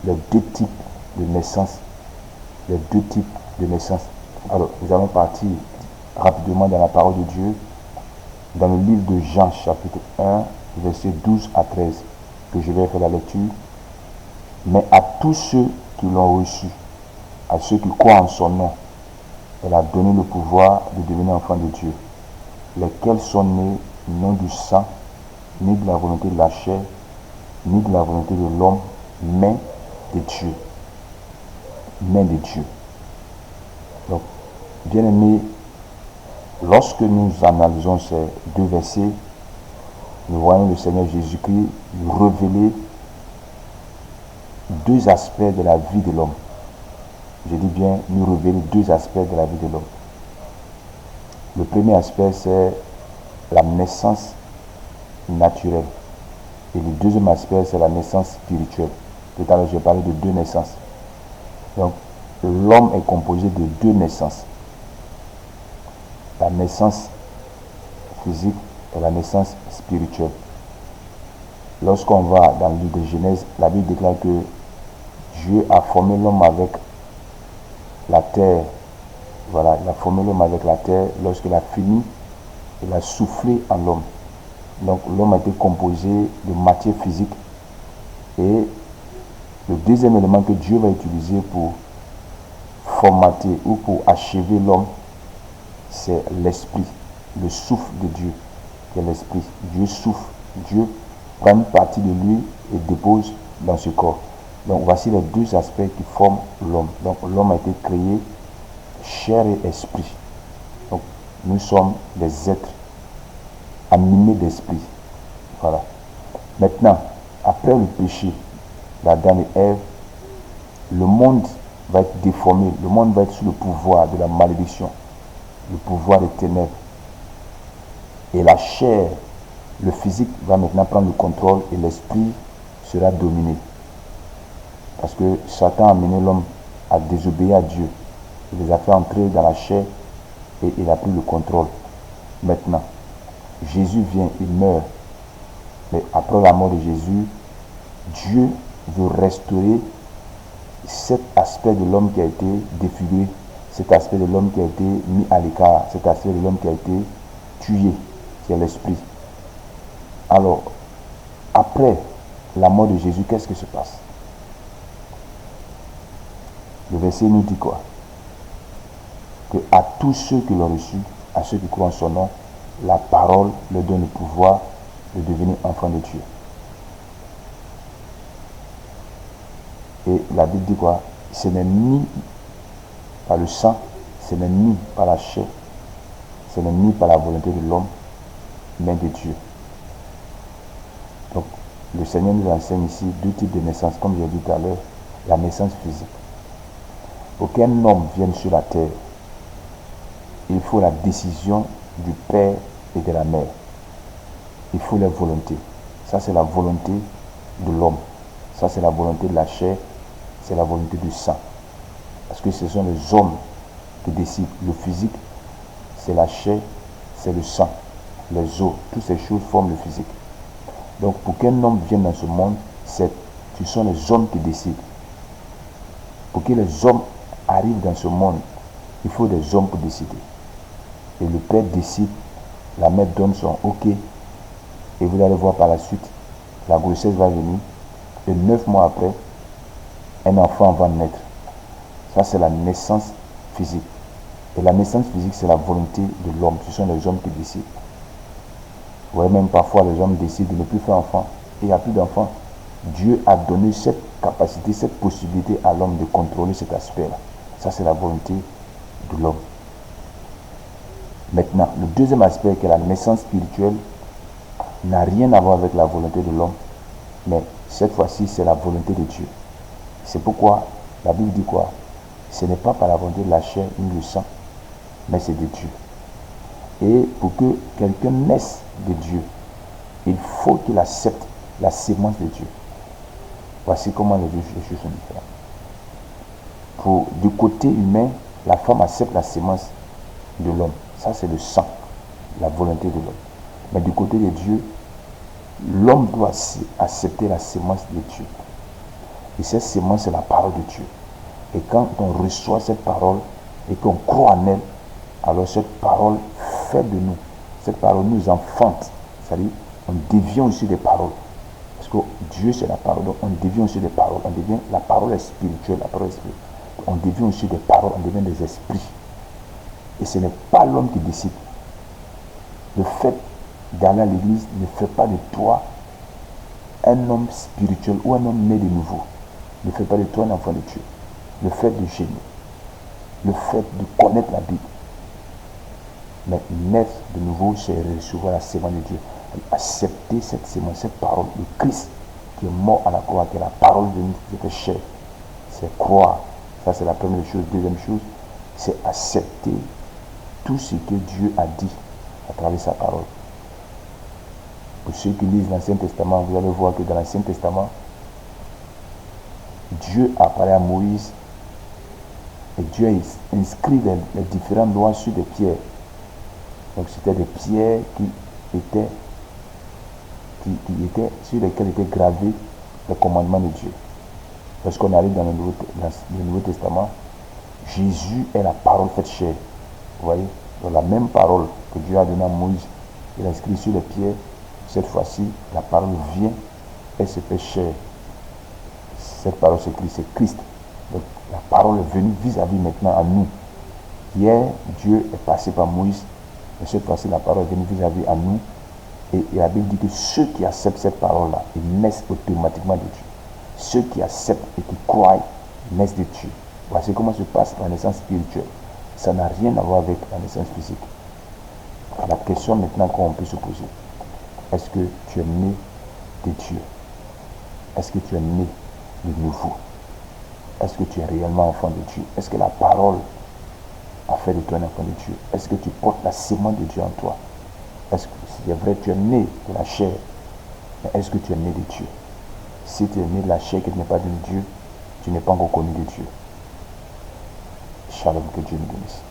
les deux types de naissance. Les deux types de naissance. Alors, nous allons partir rapidement dans la parole de Dieu, dans le livre de Jean, chapitre 1, versets 12 à 13, que je vais faire la lecture. Mais à tous ceux qui l'ont reçu, à ceux qui croient en son nom, elle a donné le pouvoir de devenir enfants de Dieu, lesquels sont nés non du sang, ni de la volonté de la chair, ni de la volonté de l'homme, mais de Dieu. Mais de Dieu. Donc, bien-aimés, lorsque nous analysons ces deux versets, nous voyons le Seigneur Jésus-Christ nous révéler deux aspects de la vie de l'homme. Je dis bien, nous révéler deux aspects de la vie de l'homme. Le premier aspect, c'est la naissance naturelle. Et le deuxième aspect, c'est la naissance spirituelle. Tout à l'heure, j'ai parlé de deux naissances. Donc, l'homme est composé de deux naissances. La naissance physique et la naissance spirituelle. Lorsqu'on va dans le livre de Genèse, la Bible déclare que Dieu a formé l'homme avec la terre. Voilà, il a formé l'homme avec la terre. Lorsqu'il a fini, il a soufflé en l'homme. Donc l'homme a été composé de matière physique. Et le deuxième élément que Dieu va utiliser pour formater ou pour achever l'homme, c'est l'esprit, le souffle de Dieu, qui est l'esprit. Dieu souffle, Dieu prend une partie de lui et dépose dans ce corps. Donc voici les deux aspects qui forment l'homme. Donc l'homme a été créé chair et esprit. Donc nous sommes des êtres animés d'esprit. Voilà. Maintenant, après le péché d'Adam et Ève, le monde va être déformé, le monde va être sous le pouvoir de la malédiction, le pouvoir des ténèbres. Et la chair, le physique va maintenant prendre le contrôle et l'esprit sera dominé. Parce que Satan a amené l'homme à désobéir à Dieu. Il les a fait entrer dans la chair et il a pris le contrôle. Maintenant, Jésus vient, il meurt. Mais après la mort de Jésus, Dieu veut restaurer cet aspect de l'homme qui a été défiguré, cet aspect de l'homme qui a été mis à l'écart, cet aspect de l'homme qui a été tué, qui est l'esprit. Alors, après la mort de Jésus, qu'est-ce qui se passe? Le verset nous dit quoi? Que à tous ceux qui l'ont reçu, à ceux qui croient en son nom, la parole leur donne le pouvoir de devenir enfants de Dieu. Et la Bible dit quoi? Ce n'est ni par le sang, ce n'est ni par la chair, ce n'est ni par la volonté de l'homme, mais de Dieu. Donc, le Seigneur nous enseigne ici deux types de naissance, comme j'ai dit tout à l'heure, la naissance physique. Pour qu'un homme vienne sur la terre, il faut la décision du père et de la mère. Il faut la volonté. Ça, c'est la volonté de l'homme. Ça, c'est la volonté de la chair. C'est la volonté du sang. Parce que ce sont les hommes qui décident. Le physique, c'est la chair, c'est le sang, les os. Toutes ces choses forment le physique. Donc, pour qu'un homme vienne dans ce monde, ce sont les hommes qui décident. Pour que les hommes arrivent dans ce monde, il faut des hommes pour décider. Et le père décide, la mère donne son OK, et vous allez voir par la suite, la grossesse va venir, et 9 mois après, un enfant va naître. Ça, c'est la naissance physique. Et la naissance physique, c'est la volonté de l'homme. Ce sont les hommes qui décident. Vous voyez, même parfois, les hommes décident de ne plus faire enfant, et il n'y a plus d'enfants. Dieu a donné cette capacité, cette possibilité à l'homme de contrôler cet aspect-là. Ça, c'est la volonté de l'homme. Maintenant, le deuxième aspect, qui est la naissance spirituelle, n'a rien à voir avec la volonté de l'homme, mais cette fois-ci, c'est la volonté de Dieu. C'est pourquoi la Bible dit quoi? Ce n'est pas par la volonté de la chair ni le sang, mais c'est de Dieu. Et pour que quelqu'un naisse de Dieu, il faut qu'il accepte la sémence de Dieu. Voici comment les choses sont différentes. Du côté humain, la femme accepte la sémence de l'homme. Ça, c'est le sang, la volonté de l'homme. Mais du côté de Dieu, l'homme doit accepter la sémence de Dieu. Et cette sémence, c'est la parole de Dieu. Et quand on reçoit cette parole et qu'on croit en elle, alors cette parole fait de nous, cette parole nous enfante. C'est-à-dire, on devient aussi des paroles. Parce que Dieu, c'est la parole. Donc, on devient aussi des paroles. La parole est spirituelle, la parole est spirituelle. On devient aussi des paroles, on devient des esprits. Et ce n'est pas l'homme qui décide. Le fait d'aller à l'église ne fait pas de toi un homme spirituel ou un homme né de nouveau. Ne fait pas de toi un enfant de Dieu. Le fait de gêner, le fait de connaître la Bible. Mais naître de nouveau, c'est recevoir la sémence de Dieu. Accepter cette sémence, cette parole de Christ qui est mort à la croix, qui est la parole de Dieu qui était chair. C'est croire. Ça, c'est la première chose. Deuxième chose, c'est accepter tout ce que Dieu a dit à travers sa parole. Pour ceux qui lisent l'Ancien Testament, vous allez voir que dans l'Ancien Testament, Dieu a parlé à Moïse et Dieu a inscrit les différentes lois sur des pierres. Donc c'était des pierres sur lesquelles étaient gravés les commandements de Dieu. Lorsqu'on arrive dans le Nouveau Testament, Jésus est la parole faite chair. Vous voyez, donc la même parole que Dieu a donnée à Moïse, il a inscrit sur les pierres. Cette fois-ci, la parole vient et se fait chair. Cette parole s'écrit, c'est Christ. Donc la parole est venue vis-à-vis maintenant à nous. Hier, Dieu est passé par Moïse, mais cette fois-ci, la parole est venue vis-à-vis à nous. Et la Bible dit que ceux qui acceptent cette parole-là, ils naissent automatiquement de Dieu. Ceux qui acceptent et qui croient naissent de Dieu. Voici comment se passe la naissance spirituelle. Ça n'a rien à voir avec la naissance physique. La question maintenant qu'on peut se poser, est-ce que tu es né de Dieu? Est-ce que tu es né de nouveau? Est-ce que tu es réellement enfant de Dieu? Est-ce que la parole a fait de toi un enfant de Dieu? Est-ce que tu portes la sémence de Dieu en toi? Est-ce que c'est vrai, tu es né de la chair, mais est-ce que tu es né de Dieu? Si tu es né de la chair qui n'est pas de Dieu, tu n'es pas encore connu de Dieu. Shalom, que Dieu nous bénisse.